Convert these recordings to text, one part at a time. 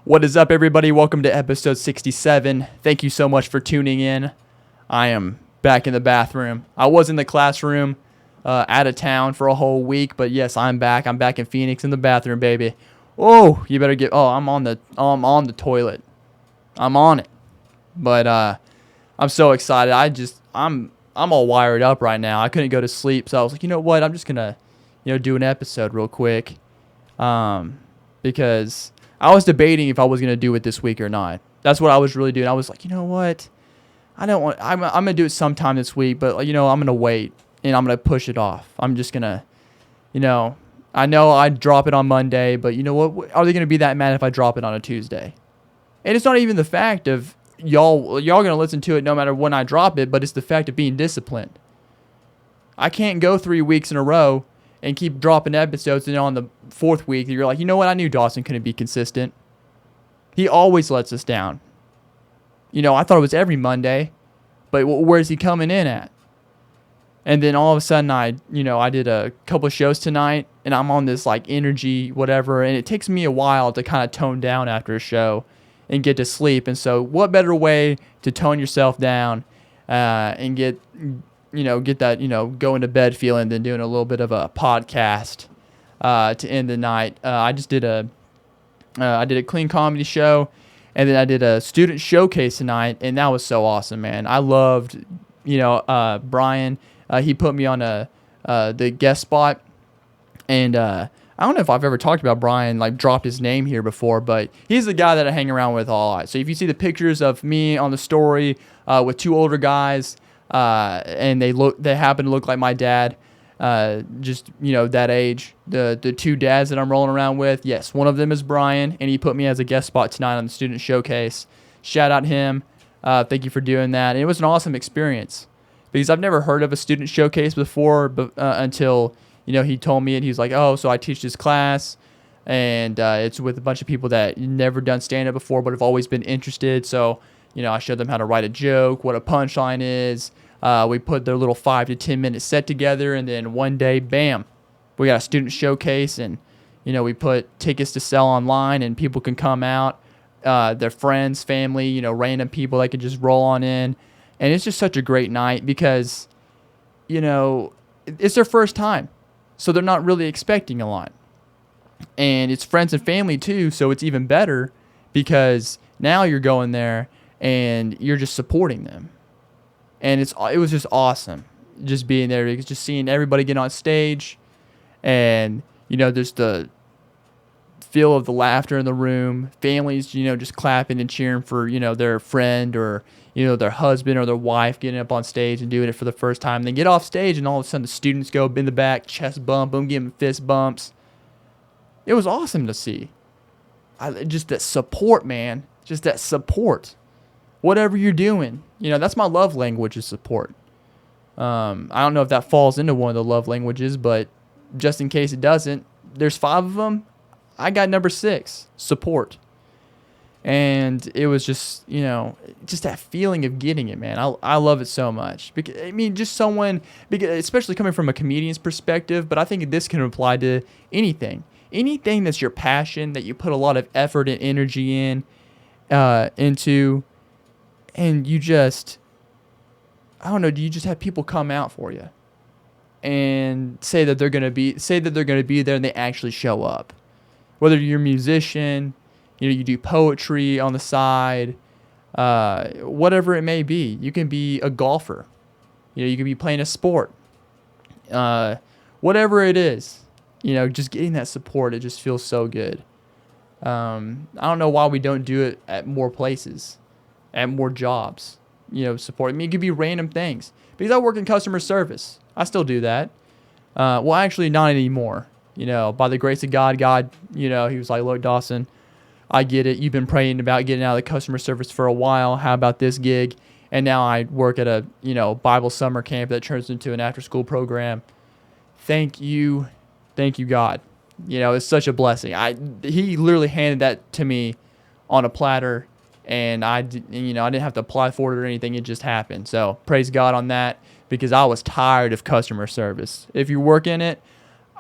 What is up, everybody? Welcome to episode 67. Thank you so much for tuning in. I am back in the bathroom. I was in the classroom out of town for a whole week, but yes, I'm back. I'm back in Phoenix in the bathroom, baby. Oh, you better get. Oh, I'm on the toilet. I'm on it. But I'm so excited. I'm all wired up right now. I couldn't go to sleep, so I was like, you know what? I'm just gonna, do an episode real quick, because I was debating if I was going to do it this week or not. That's what I was really doing. I was like, you know what? I'm going to do it sometime this week, but, I'm going to wait, and I'm going to push it off. I'm just going to, I know I'd drop it on Monday, but you know what? Are they going to be that mad if I drop it on a Tuesday? And it's not even the fact of y'all going to listen to it no matter when I drop it, but it's the fact of being disciplined. I can't go 3 weeks in a row and keep dropping episodes, and on the fourth week, you're like, you know what? I knew Dawson couldn't be consistent. He always lets us down. I thought it was every Monday, but where's he coming in at? And then all of a sudden, I did a couple of shows tonight, and I'm on this like energy, whatever, and it takes me a while to kind of tone down after a show and get to sleep. And so, what better way to tone yourself down and get that, going to bed feeling than doing a little bit of a podcast to end the night. I did a clean comedy show, and then I did a student showcase tonight, and that was so awesome, man. I loved, Brian. He put me on the guest spot, and I don't know if I've ever talked about Brian, like dropped his name here before, but he's the guy that I hang around with a lot. So if you see the pictures of me on the story with two older guys, and they happen to look like my dad, that age. The two dads that I'm rolling around with, yes, one of them is Brian, and he put me as a guest spot tonight on the student showcase. Shout out him. Thank you for doing that. And it was an awesome experience because I've never heard of a student showcase before, but until he told me it. He was like, oh, so I teach this class, and it's with a bunch of people that never done stand-up before but have always been interested. So I showed them how to write a joke, what a punchline is. We put their little 5 to 10 minute set together, and then one day, bam, we got a student showcase, and we put tickets to sell online, and people can come out, their friends, family, random people that can just roll on in, and it's just such a great night because it's their first time, so they're not really expecting a lot, and it's friends and family too, so it's even better because now you're going there and you're just supporting them. And it was just awesome just being there, just seeing everybody get on stage, and there's the feel of the laughter in the room, families just clapping and cheering for their friend or their husband or their wife getting up on stage and doing it for the first time. They get off stage, and all of a sudden the students go in the back, chest bump them, give them fist bumps. It was awesome to see. Just that support, man. Just that support. Whatever you're doing, that's my love language is support. I don't know if that falls into one of the love languages, but just in case it doesn't, there's 5 of them. I got number 6, support. And it was just, just that feeling of getting it, man. I love it so much. Because, just someone, especially coming from a comedian's perspective, but I think this can apply to anything. Anything that's your passion, that you put a lot of effort and energy into, and you just, do you just have people come out for you and say that they're going to be there, and they actually show up? Whether you're a musician, you do poetry on the side, whatever it may be. You can be a golfer. You can be playing a sport. Whatever it is, just getting that support, it just feels so good. I don't know why we don't do it at more places, at more jobs, support. It could be random things. Because I work in customer service. I still do that. Well, actually not anymore. By the grace of God, he was like, look, Dawson, I get it. You've been praying about getting out of the customer service for a while. How about this gig? And now I work at a, Bible summer camp that turns into an after-school program. Thank you, God. It's such a blessing. He literally handed that to me on a platter, and I didn't have to apply for it or anything. It just happened. So praise God on that, because I was tired of customer service. If you work in it,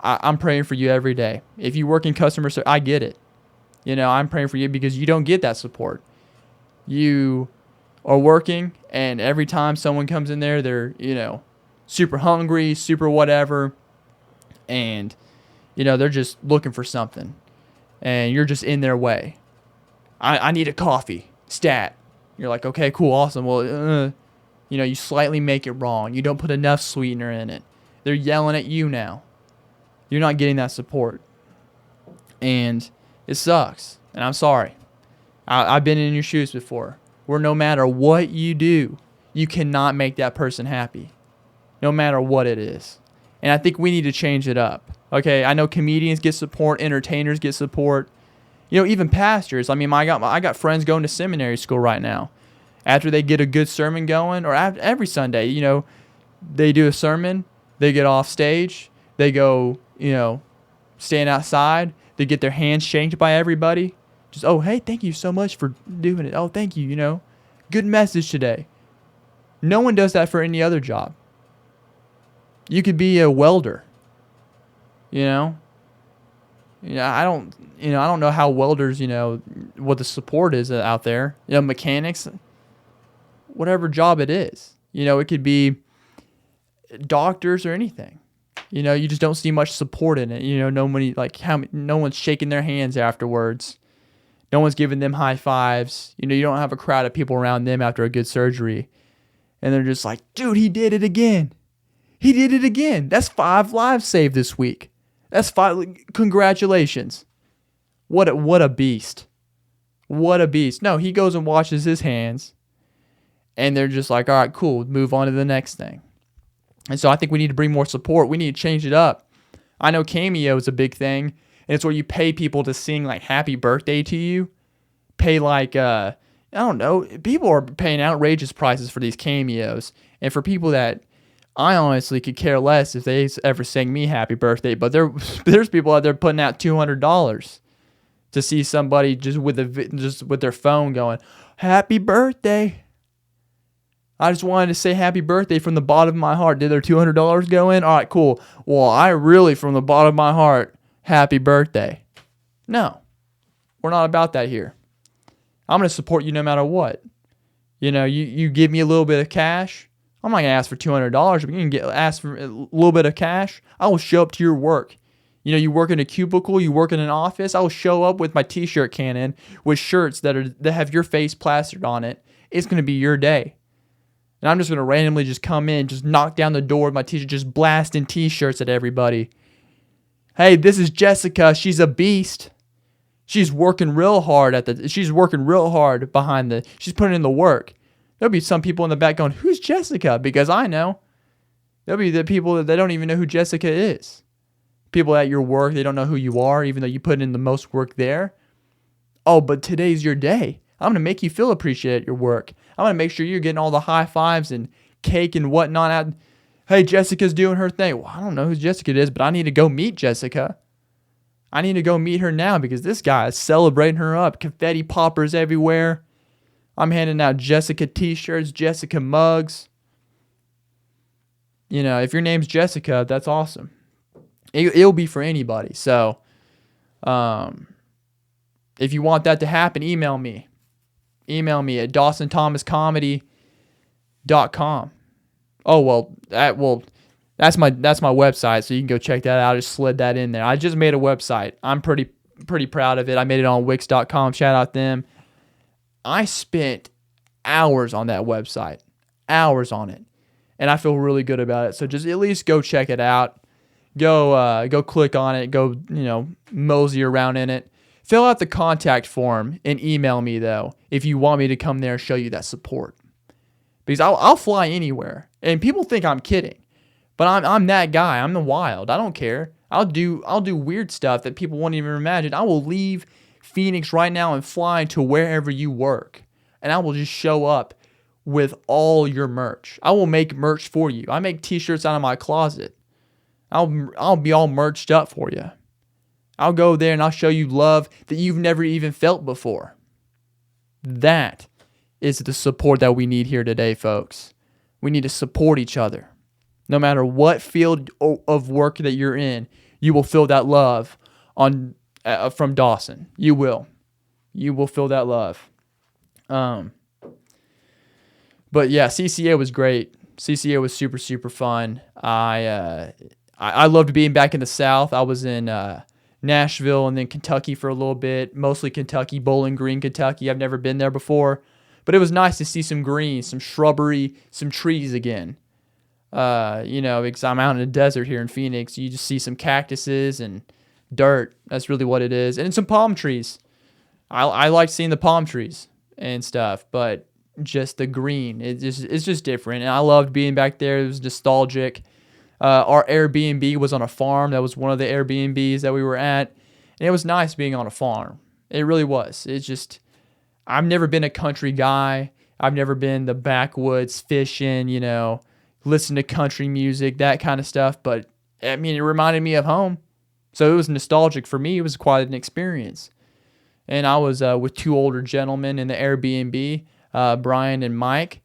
I'm praying for you every day. If you work in customer service, I get it. I'm praying for you because you don't get that support. You are working, and every time someone comes in there, they're, super hungry, super whatever, and, they're just looking for something, and you're just in their way. I need a coffee, stat. You're like, okay, cool, awesome. Well, you slightly make it wrong. You don't put enough sweetener in it. They're yelling at you now. You're not getting that support. And it sucks. And I'm sorry. I've been in your shoes before, where no matter what you do, you cannot make that person happy. No matter what it is. And I think we need to change it up. Okay, I know comedians get support, entertainers get support. Even pastors. I mean, I got friends going to seminary school right now. After they get a good sermon going, or every Sunday, they do a sermon, they get off stage, they go, stand outside, they get their hands shanked by everybody. Just, oh, hey, thank you so much for doing it. Oh, thank you, good message today. No one does that for any other job. You could be a welder, I don't know how welders, what the support is out there. Mechanics, whatever job it is. It could be doctors or anything. You just don't see much support in it. No one's shaking their hands afterwards. No one's giving them high fives. You don't have a crowd of people around them after a good surgery. And they're just like, dude, he did it again. He did it again. That's 5 lives saved this week. That's 5. Congratulations. What a beast. What a beast. No, he goes and washes his hands. And they're just like, all right, cool. Move on to the next thing. And so I think we need to bring more support. We need to change it up. I know Cameo is a big thing. And it's where you pay people to sing like happy birthday to you. Pay like, I don't know. People are paying outrageous prices for these cameos. And for people that I honestly could care less if they ever sang me happy birthday. But there's people out there putting out $200 to see somebody just with their phone going, happy birthday. I just wanted to say happy birthday from the bottom of my heart. Did their $200 go in? All right, cool. Well, I really, from the bottom of my heart, happy birthday. No, we're not about that here. I'm going to support you no matter what. You give me a little bit of cash. I'm not going to ask for $200, but you can ask for a little bit of cash. I will show up to your work. You work in a cubicle, you work in an office. I will show up with my t-shirt cannon with shirts that have your face plastered on it. It's going to be your day. And I'm just going to randomly just come in, just knock down the door with my t-shirt, just blasting t-shirts at everybody. Hey, this is Jessica. She's a beast. She's working real hard she's putting in the work. There'll be some people in the back going, who's Jessica? Because I know. There'll be the people that they don't even know who Jessica is. People at your work, they don't know who you are, even though you put in the most work there. Oh, but today's your day. I'm going to make you feel appreciated at your work. I'm going to make sure you're getting all the high fives and cake and whatnot out. Hey, Jessica's doing her thing. Well, I don't know who Jessica is, but I need to go meet Jessica. I need to go meet her now because this guy is celebrating her up. Confetti poppers everywhere. I'm handing out Jessica t-shirts, Jessica mugs. If your name's Jessica, that's awesome. It'll be for anybody. So, if you want that to happen, email me. Email me at dawsonthomascomedy.com. Oh, that's my website, so you can go check that out. I just slid that in there. I just made a website. I'm pretty proud of it. I made it on Wix.com. Shout out them. I spent hours on that website. Hours on it. And I feel really good about it. So just at least go check it out. Go click on it. Go, mosey around in it. Fill out the contact form and email me, though, if you want me to come there and show you that support. Because I'll fly anywhere. And people think I'm kidding. But I'm that guy. I'm the wild. I don't care. I'll do weird stuff that people won't even imagine. I will leave Phoenix right now and fly to wherever you work. And I will just show up with all your merch. I will make merch for you. I make t-shirts out of my closet. I'll be all merched up for you. I'll go there and I'll show you love that you've never even felt before. That is the support that we need here today, folks. We need to support each other. No matter what field of work that you're in, you will feel that love from Dawson. You will feel that love. But yeah, CCA was great. CCA was super, super fun. I loved being back in the South. I was in Nashville and then Kentucky for a little bit, mostly Kentucky, Bowling Green, Kentucky. I've never been there before, but it was nice to see some green, some shrubbery, some trees again. Because I'm out in the desert here in Phoenix. You just see some cactuses and dirt. That's really what it is. And some palm trees. I like seeing the palm trees and stuff, but just the green, it's just different. And I loved being back there. It was nostalgic. Our Airbnb was on a farm. That was one of the Airbnbs that we were at. And it was nice being on a farm. It really was. It's just, I've never been a country guy. I've never been the backwoods fishing, listen to country music, that kind of stuff. But, I mean, it reminded me of home. So it was nostalgic for me. It was quite an experience. And I was with two older gentlemen in the Airbnb, Brian and Mike.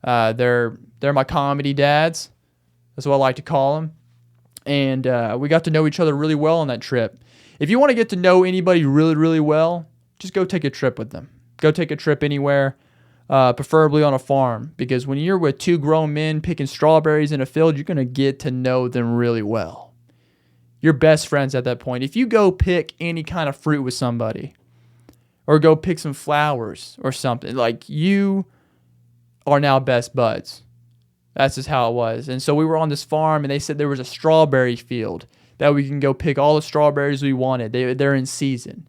They're my comedy dads. That's what I like to call them. And we got to know each other really well on that trip. If you want to get to know anybody really, really well, just go take a trip with them. Go take a trip anywhere, preferably on a farm. Because when you're with two grown men picking strawberries in a field, you're going to get to know them really well. You're best friends at that point. If you go pick any kind of fruit with somebody, or go pick some flowers or something, like, you are now best buds. That's just how it was. And so we were on this farm, and they said there was a strawberry field that we can go pick all the strawberries we wanted. They're in season.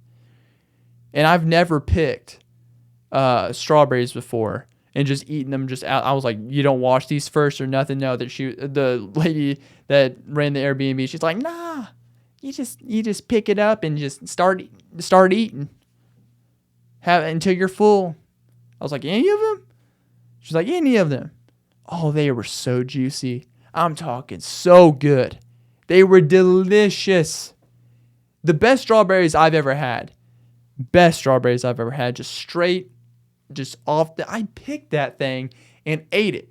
And I've never picked strawberries before and just eaten them just out. I was like, you don't wash these first or nothing? No, the lady that ran the Airbnb, she's like, nah, you just pick it up and just start eating. Have it until you're full. I was like, any of them? She's like, any of them. Oh, they were so juicy. I'm talking so good. They were delicious. The best strawberries I've ever had. Just straight, just off I picked that thing and ate it.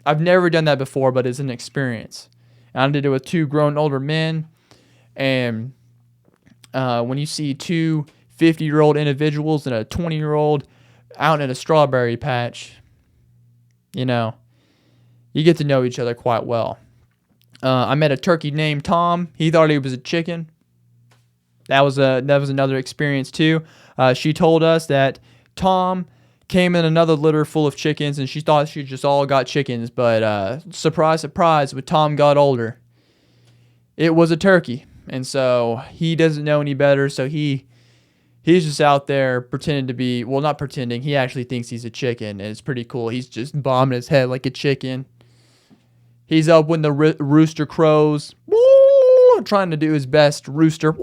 I've never done that before, but it's an experience. And I did it with two grown older men. And when you see two 50-year-old individuals and a 20-year-old out in a strawberry patch, you get to know each other quite well. I met a turkey named Tom. He thought he was a chicken. That was another experience too. She told us that Tom came in another litter full of chickens, and she thought she just all got chickens. But surprise, surprise, when Tom got older, it was a turkey. And so he doesn't know any better, so he's just out there pretending to be, well, not pretending. He actually thinks he's a chicken, and it's pretty cool. He's just bombing his head like a chicken. He's up when the rooster crows, trying to do his best rooster,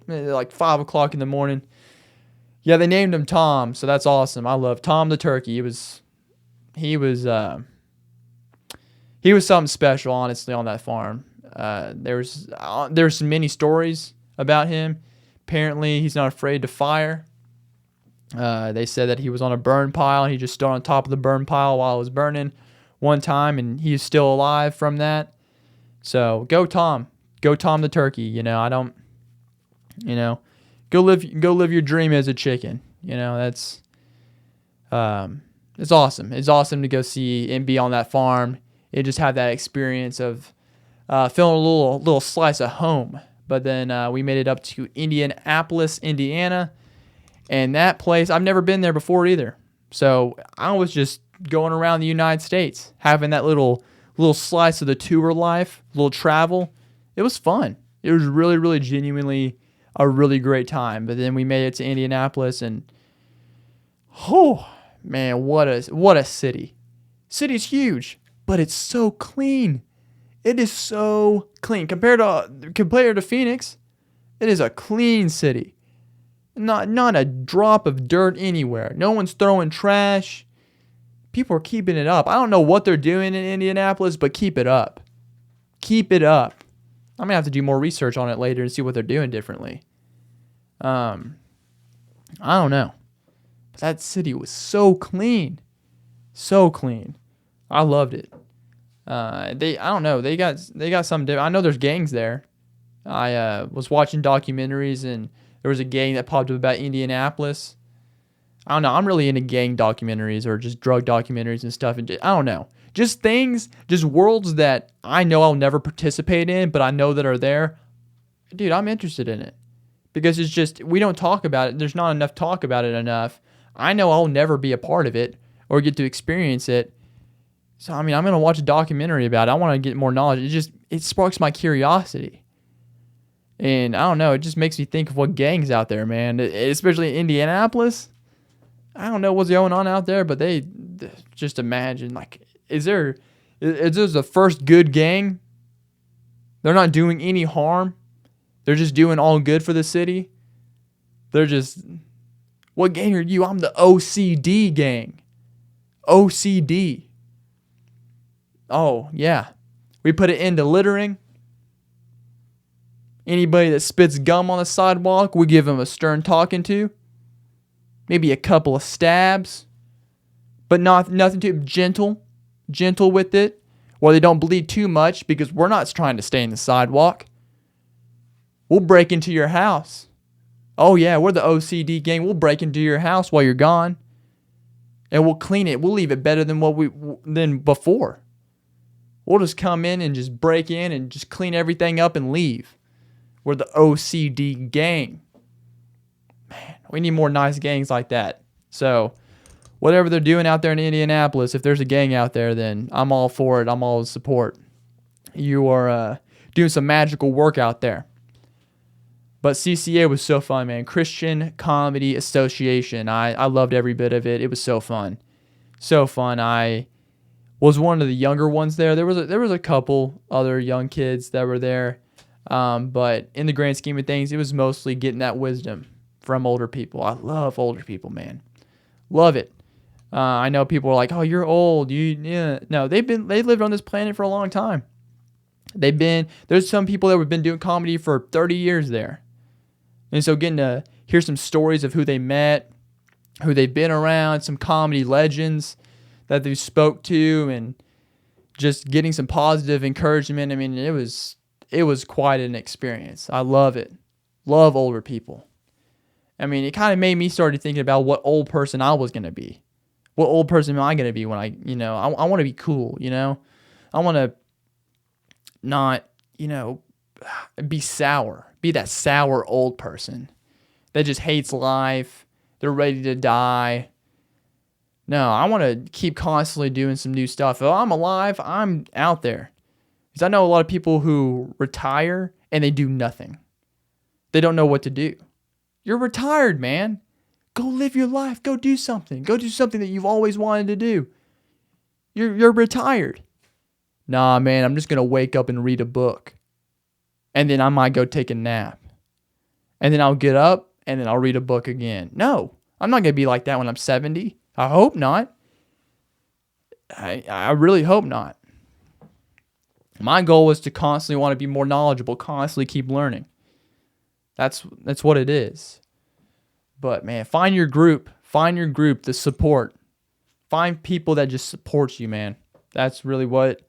like 5 o'clock in the morning. Yeah, they named him Tom, so that's awesome. I love Tom the turkey. He was something special, honestly, on that farm. There's many stories about him. Apparently, he's not afraid to fire. They said that he was on a burn pile, and he just stood on top of the burn pile while it was burning one time, and he's still alive from that. So go Tom the turkey. Go live your dream as a chicken. That's it's awesome. It's awesome to go see and be on that farm and just have that experience of feeling a little slice of home. But then we made it up to Indianapolis, Indiana, and that place, I've never been there before either. So I was just going around the United States, having that little slice of the tour life, little travel. It was fun. It was really, really genuinely a really great time. But then we made it to Indianapolis, and oh man, what a city. City's huge, but it's so clean. It is so clean compared to Phoenix. It is a clean city. Not a drop of dirt anywhere. No one's throwing trash. People are keeping it up. I don't know what they're doing in Indianapolis, but keep it up. Keep it up. I'm going to have to do more research on it later and see what they're doing differently. I don't know. But that city was so clean. So clean. I loved it. I don't know. They got some. I know there's gangs there. I was watching documentaries, and there was a gang that popped up about Indianapolis. I don't know. I'm really into gang documentaries or just drug documentaries and stuff. And I don't know. Just things, just worlds that I know I'll never participate in, but I know that are there. Dude, I'm interested in it. Because it's just, we don't talk about it. There's not enough talk about it enough. I know I'll never be a part of it or get to experience it. So, I mean, I'm going to watch a documentary about it. I want to get more knowledge. It sparks my curiosity. And I don't know. It just makes me think of what gangs out there, man. Especially in Indianapolis. I don't know what's going on out there, but they just imagine, like, is this the first good gang? They're not doing any harm. They're just doing all good for the city. They're just, what gang are you? I'm the OCD gang. OCD. Oh, yeah. We put an end to littering. Anybody that spits gum on the sidewalk, we give them a stern talking to. Maybe a couple of stabs, but nothing too gentle with it, where they don't bleed too much because we're not trying to stay in the sidewalk. We'll break into your house. Oh yeah, we're the OCD gang. We'll break into your house while you're gone, and we'll clean it. We'll leave it better than before. We'll just come in and just break in and just clean everything up and leave. We're the OCD gang. Man, we need more nice gangs like that. So, whatever they're doing out there in Indianapolis, if there's a gang out there, then I'm all for it. I'm all support. You are doing some magical work out there. But CCA was so fun, man. Christian Comedy Association. I loved every bit of it. It was so fun. So fun. I was one of the younger ones there. There was a couple other young kids that were there. But in the grand scheme of things, it was mostly getting that wisdom from older people. I love older people, man. Love it. I know people are like, "Oh, you're old." No, they lived on this planet for a long time. There's some people that have been doing comedy for 30 years there. And so getting to hear some stories of who they met, who they've been around, some comedy legends that they spoke to, and just getting some positive encouragement. I mean, it was quite an experience. I love it. Love older people. I mean, it kind of made me start thinking about what old person I was going to be. What old person am I going to be when I want to be cool, I want to not, be sour. Be that sour old person that just hates life. They're ready to die. No, I want to keep constantly doing some new stuff. If I'm alive, I'm out there. Because I know a lot of people who retire and they do nothing. They don't know what to do. You're retired, man. Go live your life. Go do something. Go do something that you've always wanted to do. You're retired. Nah, man, I'm just going to wake up and read a book. And then I might go take a nap. And then I'll get up and then I'll read a book again. No, I'm not going to be like that when I'm 70. I hope not. I really hope not. My goal was to constantly want to be more knowledgeable, constantly keep learning. That's what it is. But man, find your group, the support. Find people that just supports you, man. That's really what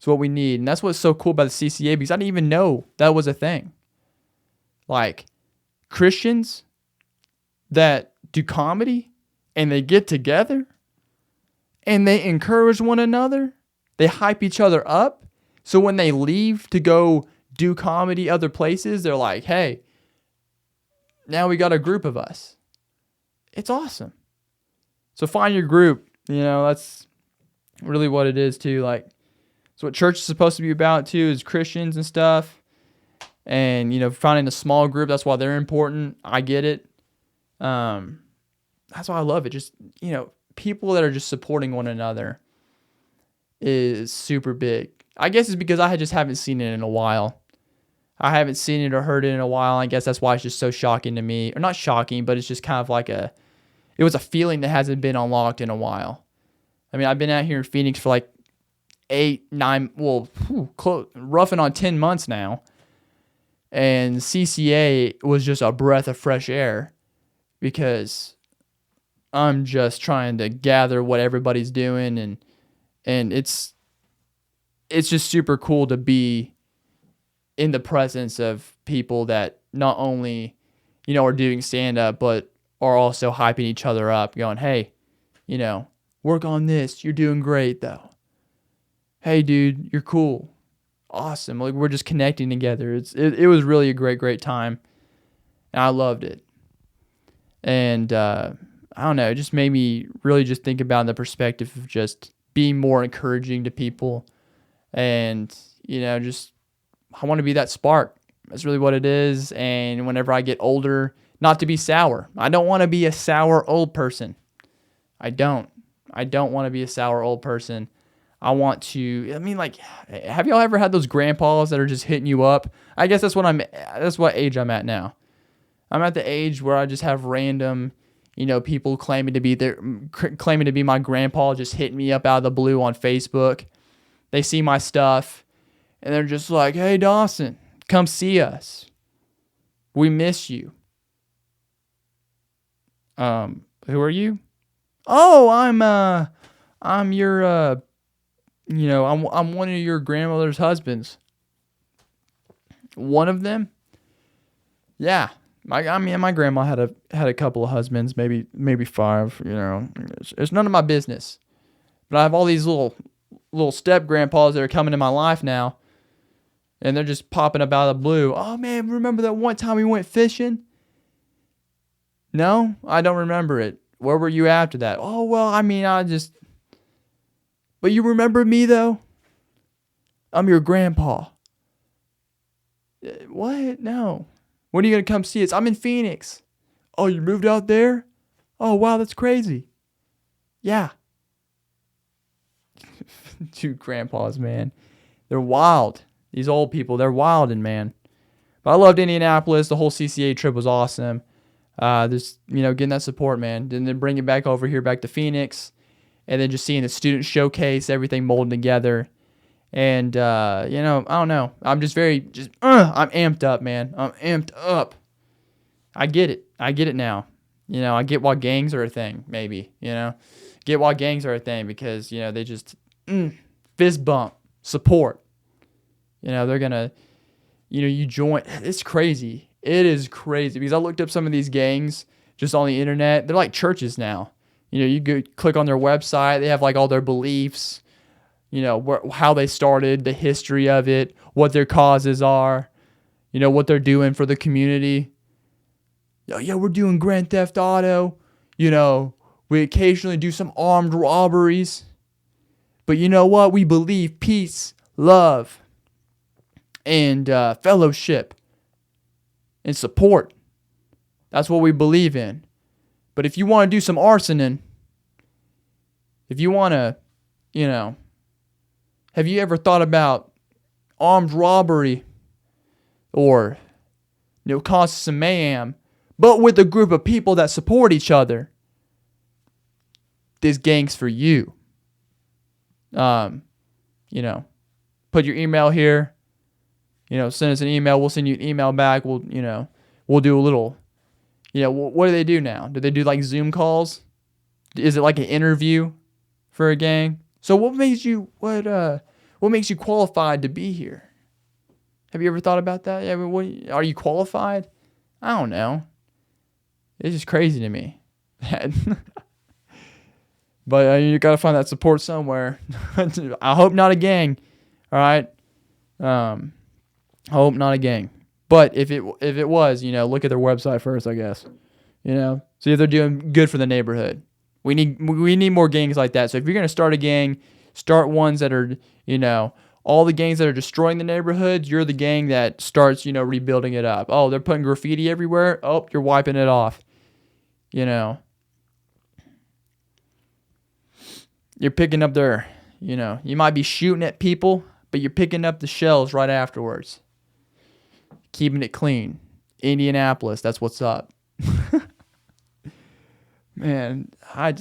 we need. And that's what's so cool about the CCA, because I didn't even know that was a thing. Like Christians that do comedy and they get together and they encourage one another. They hype each other up. So when they leave to go do comedy other places, they're like, hey, now we got a group of us. It's awesome. So find your group. That's really what it is too. Like, it's what church is supposed to be about too, is Christians and stuff. And, finding a small group, that's why they're important. I get it. That's why I love it. Just, people that are just supporting one another is super big. I guess it's because I just haven't seen it in a while. I haven't seen it or heard it in a while. I guess that's why it's just so shocking to me. Or not shocking, but it's just kind of like it was a feeling that hasn't been unlocked in a while. I mean, I've been out here in Phoenix for like 8, 9, roughing on 10 months now. And CCA was just a breath of fresh air, because I'm just trying to gather what everybody's doing, and it's just super cool to be in the presence of people that not only, are doing stand-up, but are also hyping each other up, going, hey, work on this. You're doing great, though. Hey, dude, you're cool. Awesome. Like, we're just connecting together. It was really a great time. And I loved it. And I don't know, it just made me really just think about the perspective of just being more encouraging to people. And, just I want to be that spark. That's really what it is. And whenever I get older, not to be sour. I don't want to be a sour old person. I don't want to be a sour old person. I want to, have y'all ever had those grandpas that are just hitting you up? I guess that's what age I'm at now. I'm at the age where I just have random, people claiming to be my grandpa, just hitting me up out of the blue on Facebook. They see my stuff and they're just like, hey, Dawson, come see us. We miss you. Who are you? Oh, I'm your, I'm one of your grandmother's husbands. One of them? Yeah. My grandma had a couple of husbands, maybe 5, It's none of my business. But I have all these little step grandpas that are coming in my life now, and they're just popping up out of the blue. Oh man, remember that one time we went fishing? No, I don't remember it. Where were you after that? Oh well, but you remember me though? I'm your grandpa. What? No. When are you going to come see us? I'm in Phoenix. Oh, you moved out there? Oh, wow, that's crazy. Yeah. Dude, grandpas, man. They're wild. These old people, they're wilding, man. But I loved Indianapolis. The whole CCA trip was awesome. Getting that support, man. And then bring it back over here, back to Phoenix. And then just seeing the student showcase, everything molding together. And, I don't know. I'm just I'm amped up, man. I'm amped up. I get it. I get it now. I get why gangs are a thing, maybe, Get why gangs are a thing because, they just, fist bump, support. They're going to, you join. It's crazy. It is crazy because I looked up some of these gangs just on the internet. They're like churches now. You go click on their website. They have like all their beliefs. How they started, the history of it, what their causes are, what they're doing for the community. Yeah, we're doing Grand Theft Auto. We occasionally do some armed robberies. But you know what? We believe peace, love, and fellowship and support. That's what we believe in. But if you want to do some arsoning, if you want to, have you ever thought about armed robbery or, cause some mayhem, but with a group of people that support each other? This gang's for you. Put your email here. Send us an email. We'll send you an email back. We'll do a little, what do they do now? Do they do like Zoom calls? Is it like an interview for a gang? So what makes you qualified to be here? Have you ever thought about that? Are you qualified? I don't know. It's just crazy to me. But you got to find that support somewhere. I hope not a gang. All right. I hope not a gang. But if it was, look at their website first, I guess. See if they're doing good for the neighborhood. We need more gangs like that. So if you're going to start a gang, start ones that are, all the gangs that are destroying the neighborhoods, you're the gang that starts, rebuilding it up. Oh, they're putting graffiti everywhere. Oh, you're wiping it off. You're picking up their, you might be shooting at people, but you're picking up the shells right afterwards. Keeping it clean. Indianapolis, that's what's up. Man, I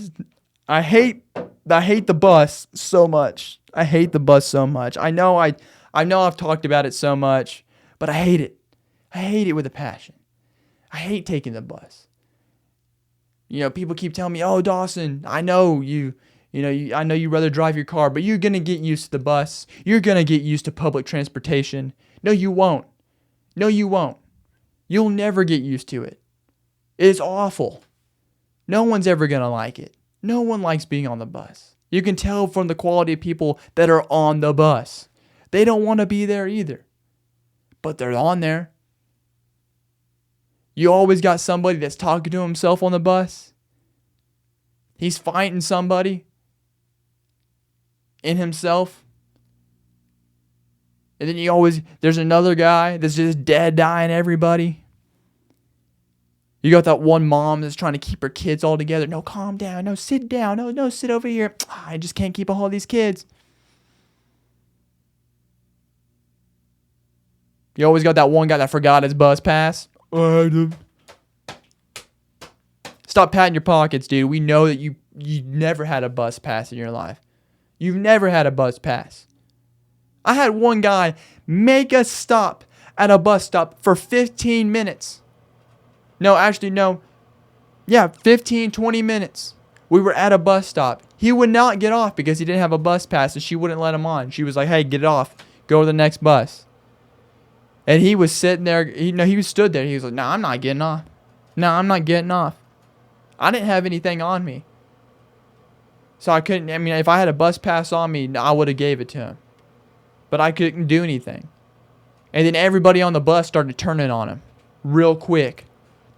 hate the bus so much. I hate the bus so much. I know I've talked about it so much, but I hate it. I hate it with a passion. I hate taking the bus. People keep telling me, "Oh, Dawson, I know I know you'd rather drive your car, but you're going to get used to the bus. You're going to get used to public transportation. No, you won't. No, you won't. You'll never get used to it. It's awful. No one's ever going to like it. No one likes being on the bus. You can tell from the quality of people that are on the bus. They don't want to be there either. But they're on there. You always got somebody that's talking to himself on the bus. He's fighting somebody in himself. And then there's another guy that's just dead eyeing everybody. You got that one mom that's trying to keep her kids all together. No, calm down. No, sit down. No, sit over here. I just can't keep a hold of these kids. You always got that one guy that forgot his bus pass. Stop patting your pockets, dude. We know that you never had a bus pass in your life. You've never had a bus pass. I had one guy make us stop at a bus stop for 15 minutes. No, actually, no. Yeah, 15, 20 minutes. We were at a bus stop. He would not get off because he didn't have a bus pass and she wouldn't let him on. She was like, hey, get off. Go to the next bus. And he was sitting there. He stood there. He was like, no, I'm not getting off. No, I'm not getting off. I didn't have anything on me. So I couldn't, if I had a bus pass on me, I would have gave it to him. But I couldn't do anything. And then everybody on the bus started turning on him real quick.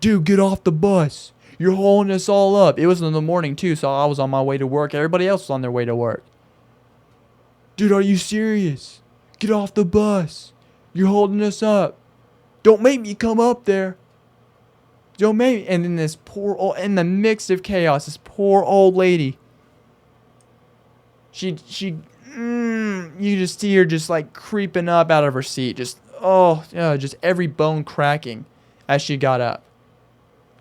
Dude, get off the bus. You're holding us all up. It was in the morning too, so I was on my way to work. Everybody else was on their way to work. Dude, are you serious? Get off the bus. You're holding us up. Don't make me come up there. Don't make me. And then this in the mix of chaos, this poor old lady. You just see her just like creeping up out of her seat. Just every bone cracking as she got up.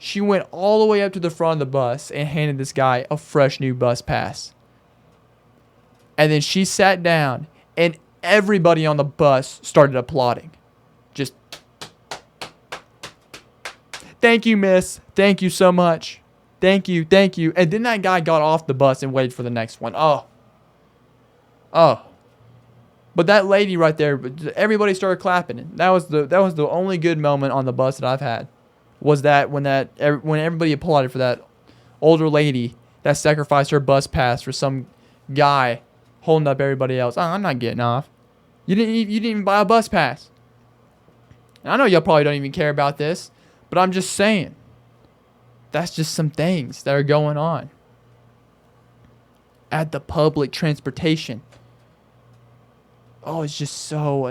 She went all the way up to the front of the bus and handed this guy a fresh new bus pass. And then she sat down and everybody on the bus started applauding. Just, thank you, miss. Thank you so much. Thank you. Thank you. And then that guy got off the bus and waited for the next one. Oh. But that lady right there, everybody started clapping. That was the only good moment on the bus that I've had. Was that when everybody applauded for that older lady that sacrificed her bus pass for some guy holding up everybody else. Oh, I'm not getting off. You didn't even buy a bus pass. And I know y'all probably don't even care about this, but I'm just saying. That's just some things that are going on at the public transportation. Oh, it's just so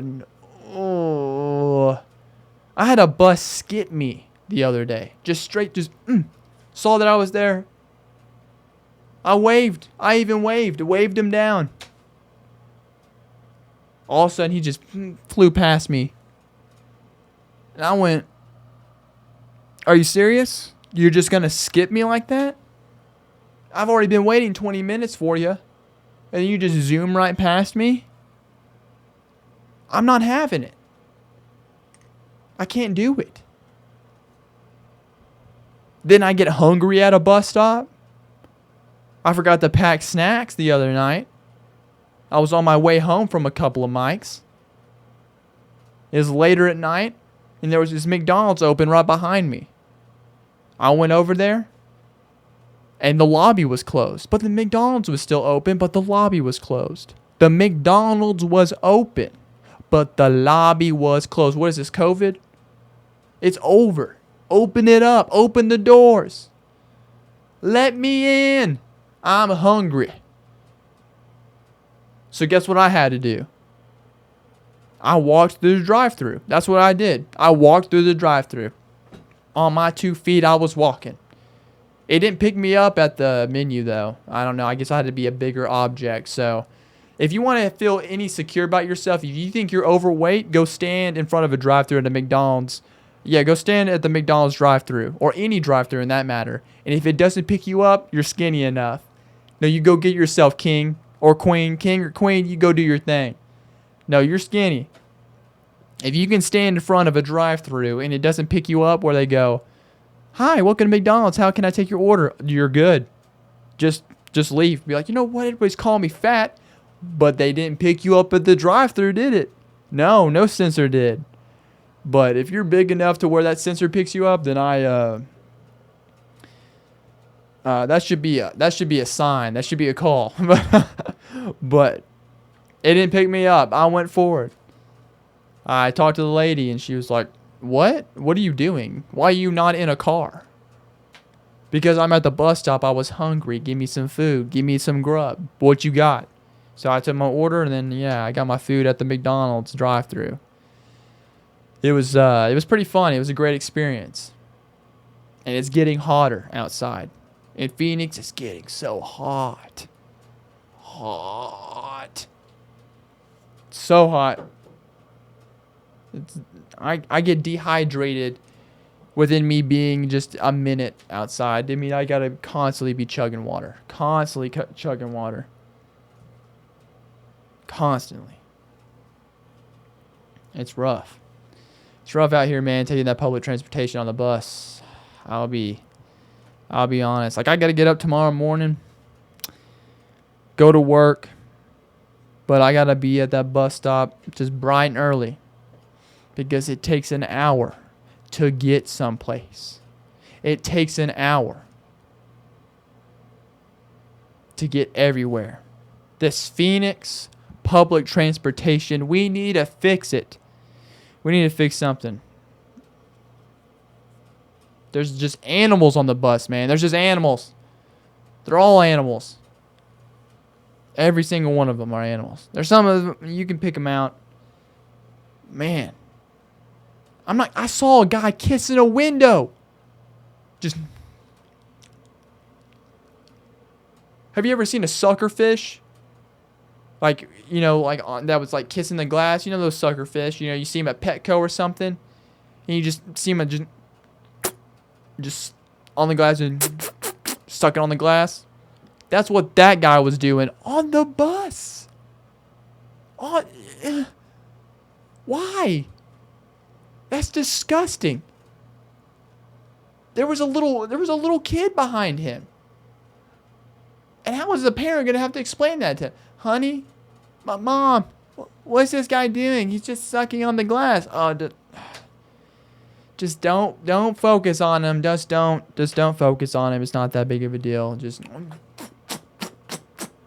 I had a bus skip me the other day. Saw that I was there. I waved. I even waved him down. All of a sudden, he just flew past me. And I went, are you serious? You're just going to skip me like that? I've already been waiting 20 minutes for you. And you just zoom right past me? I'm not having it. I can't do it. Then I get hungry at a bus stop. I forgot to pack snacks the other night. I was on my way home from a couple of mics. It was later at night, and there was this McDonald's open right behind me. I went over there, and the lobby was closed. But the McDonald's was still open, but the lobby was closed. The McDonald's was open, but the lobby was closed. What is this, COVID? It's over. Open it up. Open the doors. Let me in. I'm hungry. So guess what I had to do? I walked through the drive-thru. That's what I did. I walked through the drive-thru. On my 2 feet, I was walking. It didn't pick me up at the menu, though. I don't know. I guess I had to be a bigger object. So if you want to feel any secure about yourself, if you think you're overweight, go stand in front of a drive-thru at a McDonald's. Yeah, go stand at the McDonald's drive-thru, or any drive-thru in that matter. And if it doesn't pick you up, you're skinny enough. No, you go get yourself king or queen. King or queen, you go do your thing. No, you're skinny. If you can stand in front of a drive-thru and it doesn't pick you up where they go, hi, welcome to McDonald's. How can I take your order? You're good. Just leave. Be like, you know what? Everybody's calling me fat, but they didn't pick you up at the drive-thru, did it? No sensor did. But if you're big enough to where that sensor picks you up, then that should be a sign. That should be a call. But it didn't pick me up. I went forward. I talked to the lady, and she was like, "What? What are you doing? Why are you not in a car?" Because I'm at the bus stop. I was hungry. Give me some food. Give me some grub. What you got? So I took my order, and then I got my food at the McDonald's drive-thru. It was pretty fun. It was a great experience. And it's getting hotter outside. In Phoenix, it's getting so hot. So hot. I get dehydrated within me being just a minute outside. I mean, I gotta constantly be chugging water. Chugging water. Constantly. It's rough. It's rough out here, man, taking that public transportation on the bus. I'll be honest. Like, I gotta get up tomorrow morning, go to work, but I gotta be at that bus stop just bright and early because it takes an hour to get someplace. It takes an hour to get everywhere. This Phoenix public transportation, we need to fix it. We need to fix something. There's just animals on the bus, man. There's just animals. They're all animals. Every single one of them are animals. There's some of them, you can pick them out. Man. I saw a guy kissing a window. Have you ever seen a sucker fish? Like, that was like kissing the glass. You know those sucker fish? You see them at Petco or something. And you just see them just on the glass and stuck it on the glass. That's what that guy was doing on the bus. Why? That's disgusting. There was a little kid behind him. And how was the parent going to have to explain that to him? Honey, my mom, what's this guy doing? He's just sucking on the glass. Oh, just don't focus on him. Just don't focus on him. It's not that big of a deal.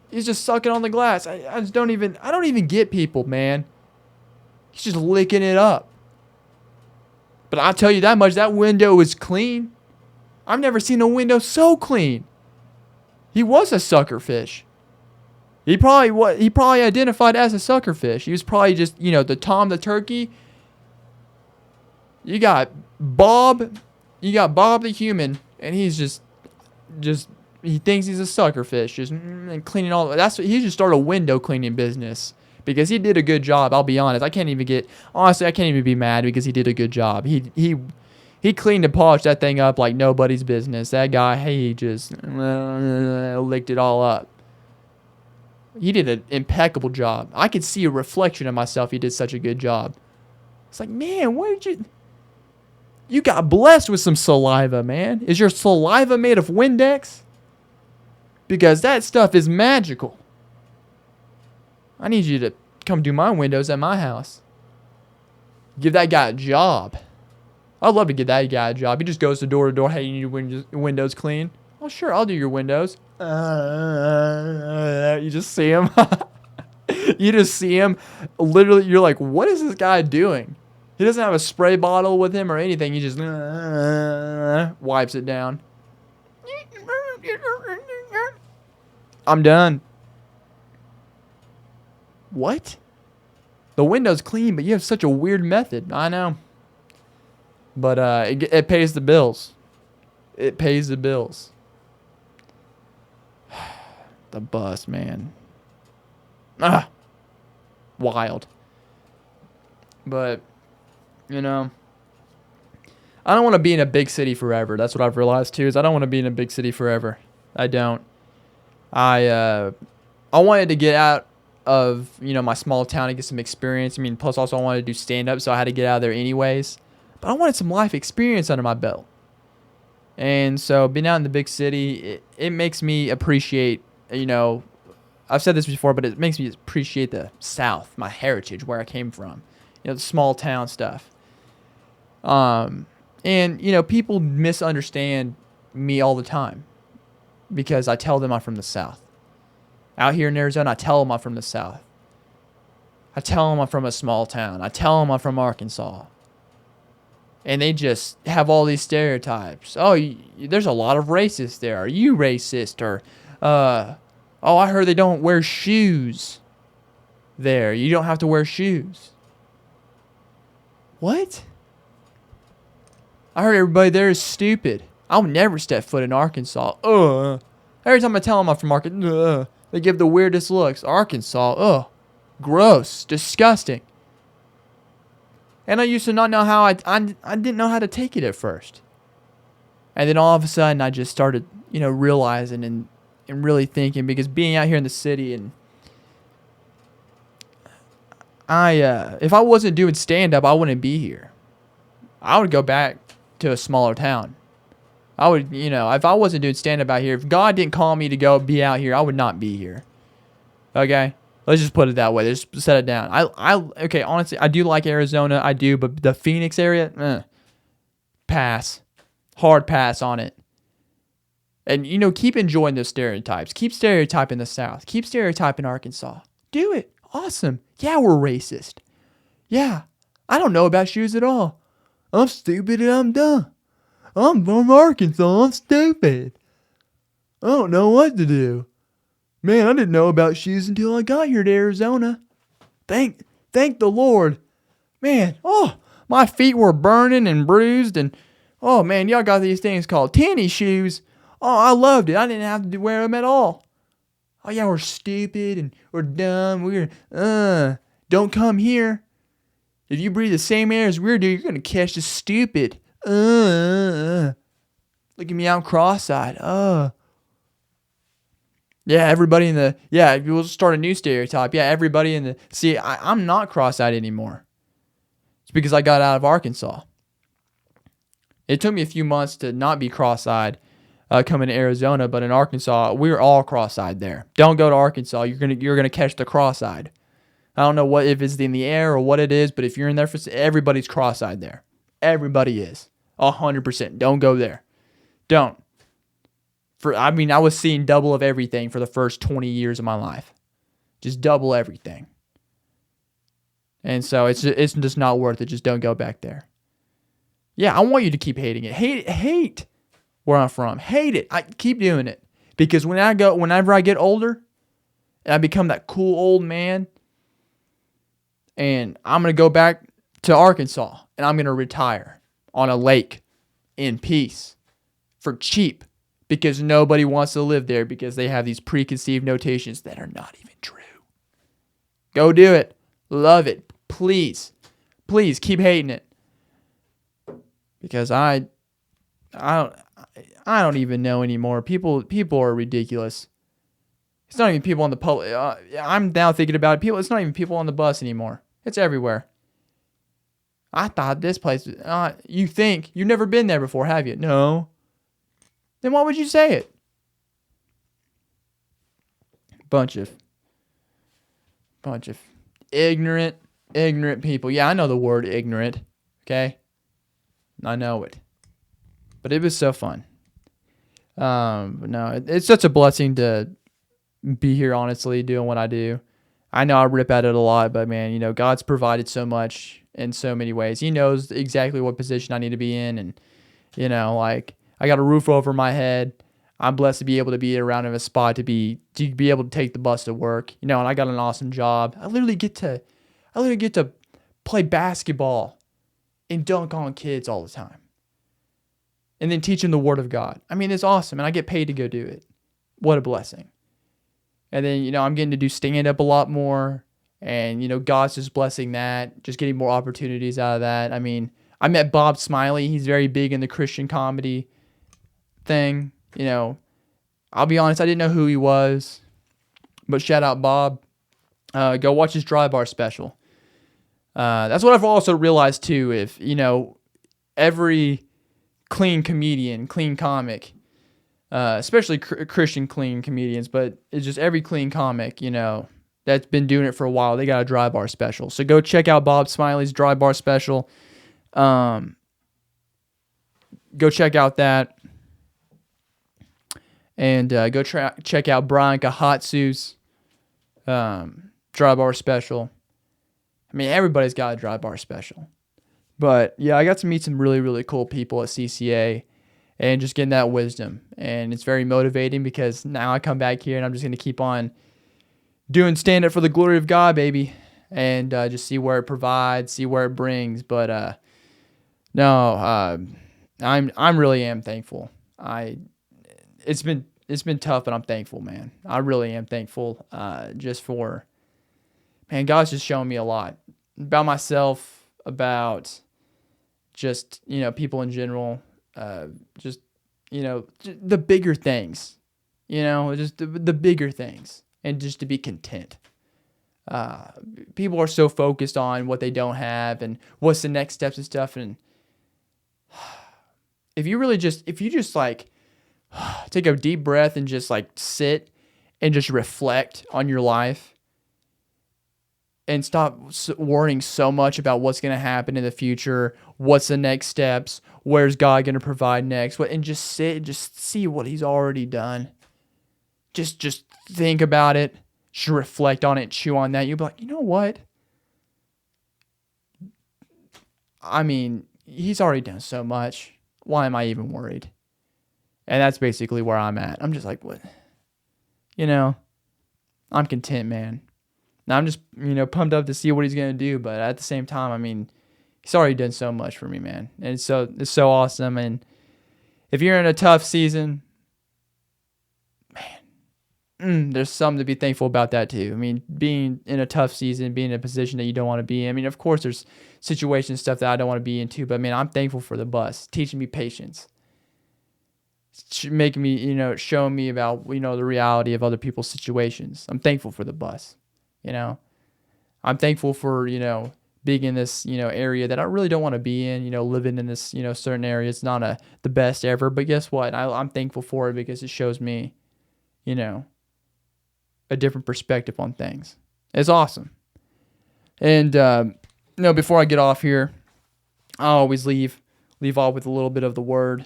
He's just sucking on the glass. I don't even get people, man. He's just licking it up. But I'll tell you that much, that window is clean. I've never seen a window so clean. He was a sucker fish. He probably identified as a sucker fish. He was probably just, the Tom the turkey. You got Bob the human, and he's just he thinks he's a sucker fish, just cleaning all. He should start a window cleaning business because he did a good job. I'll be honest. I can't even be mad because he did a good job. He cleaned and polished that thing up like nobody's business. That guy, he just licked it all up. He did an impeccable job. I could see a reflection of myself. He did such a good job. It's like, man, you got blessed with some saliva, man. Is your saliva made of Windex? Because that stuff is magical. I need you to come do my windows at my house. Give that guy a job. I'd love to give that guy a job. He just goes to door. Hey, you need your windows clean? Oh, sure, I'll do your windows. You just see him. You just see him. Literally, you're like, what is this guy doing? He doesn't have a spray bottle with him or anything. He just wipes it down. I'm done. What? The window's clean, but you have such a weird method. I know. But it pays the bills. It pays the bills. The bus, man. Wild. But, I don't want to be in a big city forever. That's what I've realized too, is I don't want to be in a big city forever. I don't. I wanted to get out of, my small town and get some experience. Plus also I wanted to do stand-up, so I had to get out of there anyways. But I wanted some life experience under my belt. And so being out in the big city, it makes me appreciate, I've said this before, but it makes me appreciate the South, my heritage, where I came from. The small town stuff. And people misunderstand me all the time because I tell them I'm from the South. Out here in Arizona, I tell them I'm from the South. I tell them I'm from a small town. I tell them I'm from Arkansas. And they just have all these stereotypes. Oh, there's a lot of racists there. Are you racist? Or, I heard they don't wear shoes there. You don't have to wear shoes. What? I heard everybody there is stupid. I'll never step foot in Arkansas. Every time I tell them I'm from Arkansas, they give the weirdest looks. Arkansas, gross, disgusting. And I used to not know how I didn't know how to take it at first. And then all of a sudden I just started, realizing and really thinking, because being out here in the city, and if I wasn't doing stand-up, I wouldn't be here. I would go back to a smaller town. I would, if I wasn't doing stand-up out here, if God didn't call me to go be out here, I would not be here. Okay? Let's just put it that way. Just set it down. Okay, honestly, I do like Arizona. I do, but the Phoenix area, pass. Hard pass on it. And, keep enjoying those stereotypes. Keep stereotyping the South. Keep stereotyping Arkansas. Do it. Awesome. Yeah, we're racist. Yeah. I don't know about shoes at all. I'm stupid and I'm dumb. I'm from Arkansas. I'm stupid. I don't know what to do. Man, I didn't know about shoes until I got here to Arizona. Thank the Lord. Man, my feet were burning and bruised, and man, y'all got these things called tennis shoes. I loved it. I didn't have to wear them at all. Y'all were stupid and we're dumb. Don't come here. If you breathe the same air as we do, you're gonna catch the stupid. Look at me, I'm cross-eyed. Yeah, everybody we'll start a new stereotype. Yeah, everybody see, I'm not cross-eyed anymore. It's because I got out of Arkansas. It took me a few months to not be cross-eyed coming to Arizona, but in Arkansas, we're all cross-eyed there. Don't go to Arkansas. You're gonna catch the cross-eyed. I don't know if it's in the air or what it is, but if you're in there, everybody's cross-eyed there. Everybody is. 100%. Don't go there. Don't. I was seeing double of everything for the first 20 years of my life. Just double everything. And so it's just not worth it. Just don't go back there. Yeah, I want you to keep hating it. Hate where I'm from. Hate it. I keep doing it. Because whenever I get older, and I become that cool old man, and I'm going to go back to Arkansas, and I'm going to retire on a lake in peace for cheap. Because nobody wants to live there because they have these preconceived notations that are not even true. Go do it. Love it. Please. Please keep hating it. Because I don't even know anymore. People are ridiculous. It's not even people on the public. I'm now thinking about it. It's not even people on the bus anymore. It's everywhere. I thought this place. You think you've never been there before, have you? No. Then why would you say it? Bunch of ignorant people. Yeah, I know the word ignorant. Okay? I know it. But it was so fun. But no, it's such a blessing to be here, honestly, doing what I do. I know I rip at it a lot, but man, God's provided so much in so many ways. He knows exactly what position I need to be in, and I got a roof over my head. I'm blessed to be able to be around in a spot to be able to take the bus to work. And I got an awesome job. I literally get to play basketball and dunk on kids all the time. And then teach them the Word of God. I mean, it's awesome, and I get paid to go do it. What a blessing. And then, I'm getting to do stand-up a lot more, and, God's just blessing that, just getting more opportunities out of that. I mean, I met Bob Smiley. He's very big in the Christian comedy thing. I'll be honest, I didn't know who he was, but shout out Bob. Go watch his Dry Bar special. That's what I've also realized too. If every clean comedian, clean comic, especially Christian clean comedians, but it's just every clean comic, that's been doing it for a while. They got a dry bar special. So go check out Bob Smiley's dry bar special. Go check out that. And go check out Brian Kahatsu's dry bar special. I mean, everybody's got a dry bar special. But yeah, I got to meet some really, really cool people at CCA and just getting that wisdom. And it's very motivating because now I come back here and I'm just going to keep on doing stand-up for the glory of God, baby. And just see where it provides, see where it brings. But I'm really am thankful. It's been tough, but I'm thankful, man. I really am thankful just for, man, God's just showing me a lot about myself, about just, people in general, just the bigger things, just the bigger things, and just to be content. People are so focused on what they don't have and what's the next steps and stuff. And if you just like take a deep breath and just like sit and just reflect on your life and stop worrying so much about what's going to happen in the future, what's the next steps, where's God going to provide next, and just sit and just see what he's already done. Just think about it, just reflect on it, chew on that. You'll be like, you know what? I mean, he's already done so much. Why am I even worried? And that's basically where I'm at. I'm just like, what? I'm content, man. Now I'm just, pumped up to see what he's going to do. But at the same time, I mean, he's already done so much for me, man. And it's so awesome. And if you're in a tough season, man, there's something to be thankful about that too. I mean, being in a tough season, being in a position that you don't want to be in. I mean, of course, there's situations, stuff that I don't want to be into. But, man, I'm thankful for the bus, teaching me patience. Making me, showing me about, the reality of other people's situations. I'm thankful for the bus, I'm thankful for, being in this, area that I really don't want to be in, living in this, certain area. It's not the best ever, but guess what? I'm thankful for it because it shows me, a different perspective on things. It's awesome. And, before I get off here, I always leave off with a little bit of the word.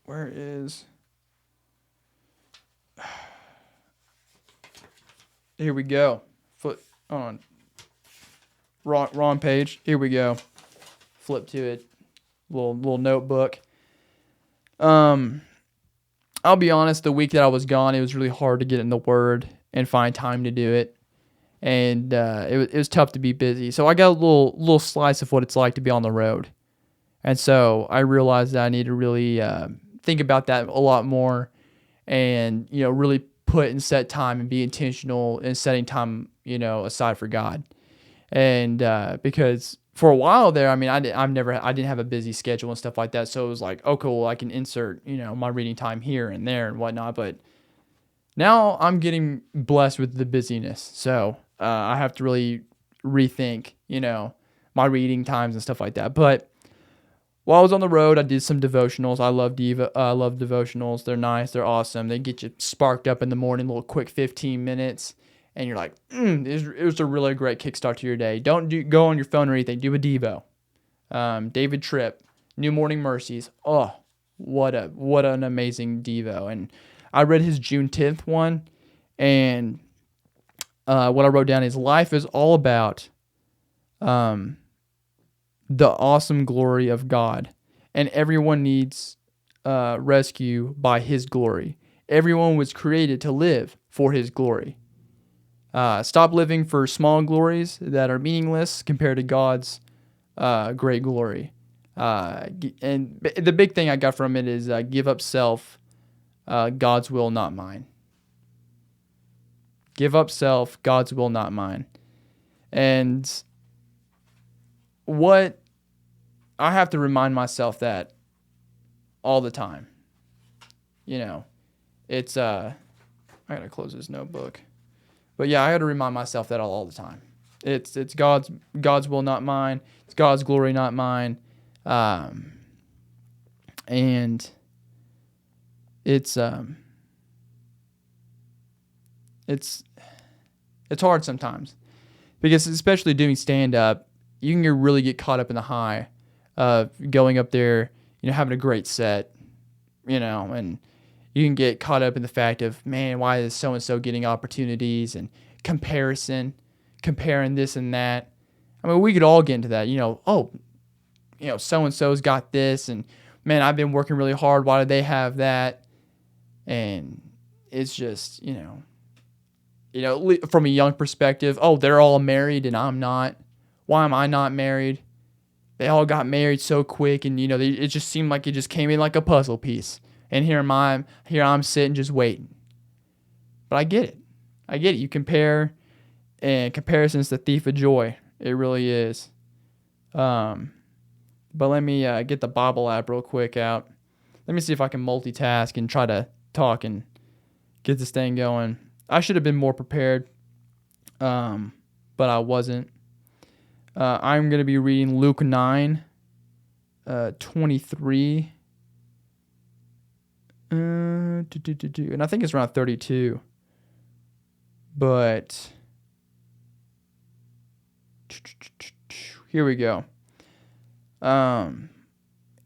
Where is? Here we go. Foot on. Wrong page. Here we go. Flip to it. Little notebook. I'll be honest. The week that I was gone, it was really hard to get in the Word and find time to do it. And it was tough to be busy. So I got a little slice of what it's like to be on the road. And so I realized that I need to really think about that a lot more and, really put and set time and be intentional in setting time, aside for God. And because for a while there, I mean, I didn't have a busy schedule and stuff like that. So it was like, oh, cool, I can insert, my reading time here and there and whatnot. But now I'm getting blessed with the busyness. So I have to really rethink, my reading times and stuff like that. But while I was on the road, I did some devotionals. I love devotionals. They're nice. They're awesome. They get you sparked up in the morning, a little quick 15 minutes. And you're like, it was a really great kickstart to your day. Don't go on your phone or anything. Do a Devo. David Tripp, New Morning Mercies. Oh, what an amazing Devo. And I read his June 10th one. And what I wrote down is life is all about the awesome glory of God, and everyone needs rescue by his glory. Everyone was created to live for his glory. Stop living for small glories that are meaningless compared to God's great glory. And the big thing I got from it is give up self, God's will, not mine. Give up self, God's will, not mine. And what I have to remind myself that all the time. It's I gotta close this notebook. But yeah, I gotta remind myself that all the time. It's God's will, not mine. It's God's glory, not mine. And it's hard sometimes, because especially doing stand-up, you can really get caught up in the high of going up there, having a great set, and you can get caught up in the fact of, man, why is so-and-so getting opportunities, and comparing this and that. I mean, we could all get into that, so-and-so's got this, and man, I've been working really hard. Why do they have that? And it's just, from a young perspective, they're all married and I'm not. Why am I not married? They all got married so quick, and it just seemed like it just came in like a puzzle piece. And here I'm sitting just waiting. But I get it. You compare, and comparison's the thief of joy. It really is. But let me get the Bible app real quick out. Let me see if I can multitask and try to talk and get this thing going. I should have been more prepared, but I wasn't. I'm going to be reading Luke 9, 23. And I think it's around 32. But here we go. And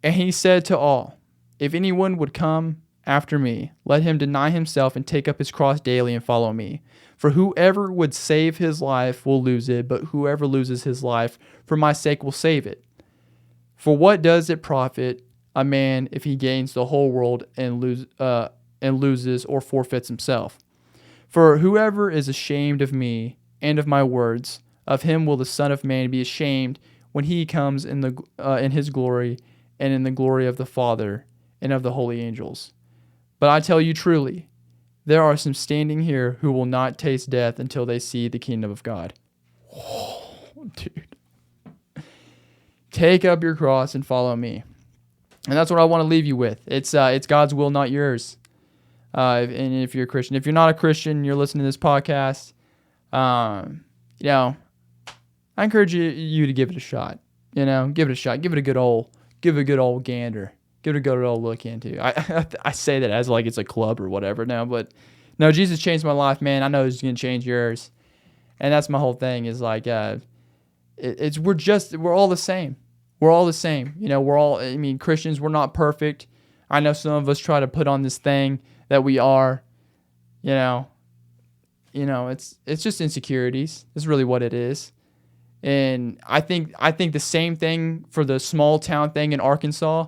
he said to all, if anyone would come after me, let him deny himself and take up his cross daily and follow me. For whoever would save his life will lose it, but whoever loses his life for my sake will save it. For what does it profit a man if he gains the whole world and loses or forfeits himself? For whoever is ashamed of me and of my words, of him will the Son of Man be ashamed when he comes in his glory and in the glory of the Father and of the holy angels. But I tell you truly, there are some standing here who will not taste death until they see the kingdom of God. Oh, dude. Take up your cross and follow me. And that's what I want to leave you with. It's God's will, not yours. And if you're a Christian, if you're not a Christian, you're listening to this podcast, I encourage you to give it a shot. Give it a shot. Give it a good old gander. Give it a good old look into. I say that as like it's a club or whatever now, but no, Jesus changed my life, man. I know He's gonna change yours, and that's my whole thing. Is like, we're all the same. We're all the same. Christians, we're not perfect. I know some of us try to put on this thing that we are. It's just insecurities. That's really what it is. And I think the same thing for the small town thing in Arkansas,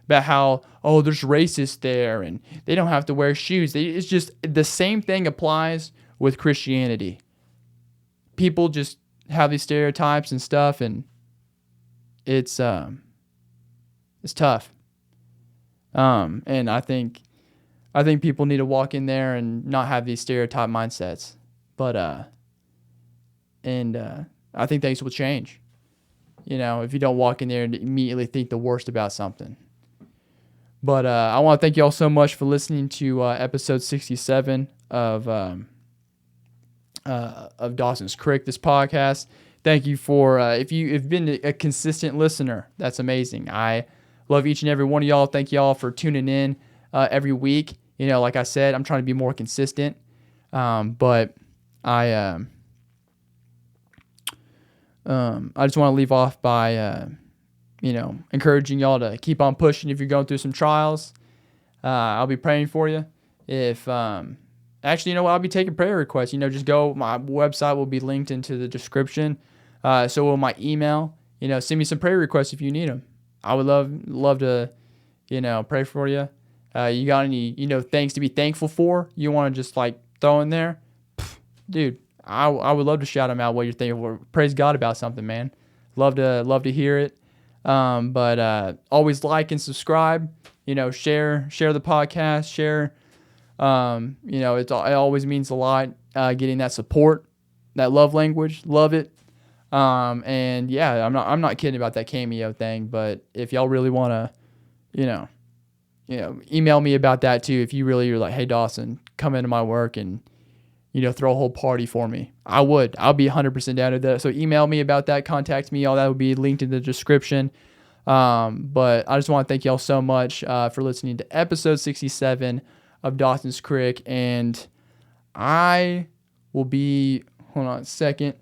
about how, there's racists there and they don't have to wear shoes. It's just the same thing applies with Christianity. People just have these stereotypes and stuff, and it's tough. And I think people need to walk in there and not have these stereotype mindsets. But I think things will change. If you don't walk in there and immediately think the worst about something. But I want to thank you all so much for listening to episode 67 of Dawson's Crick, this podcast. Thank you for, if you've been a consistent listener, that's amazing. I love each and every one of y'all. Thank y'all for tuning in every week. Like I said, I'm trying to be more consistent. But I just want to leave off by, encouraging y'all to keep on pushing if you're going through some trials. I'll be praying for you. If, actually, I'll be taking prayer requests. Just go, my website will be linked into the description. So will my email. Send me some prayer requests if you need them. I would love to, pray for you. You got any, things to be thankful for? You want to just throw in there? Dude, I would love to shout them out what you're thankful for. Praise God about something, man. Love to hear it. But always like and subscribe. Share the podcast. Share. It always means a lot. Getting that support, that love language. Love it. And yeah, I'm not kidding about that Cameo thing. But if y'all really want to, email me about that too. If you're like, hey Dawson, come into my work and throw a whole party for me. I'll be 100% down to that. So email me about that, contact me. All that will be linked in the description. But I just want to thank y'all so much for listening to episode 67 of Dawson's Crick. And I will be, hold on a second.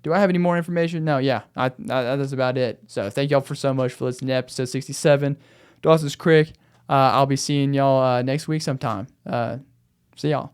Do I have any more information? No, yeah, that's about it. So thank y'all so much for listening to episode 67, Dawson's Crick. I'll be seeing y'all next week sometime. See y'all.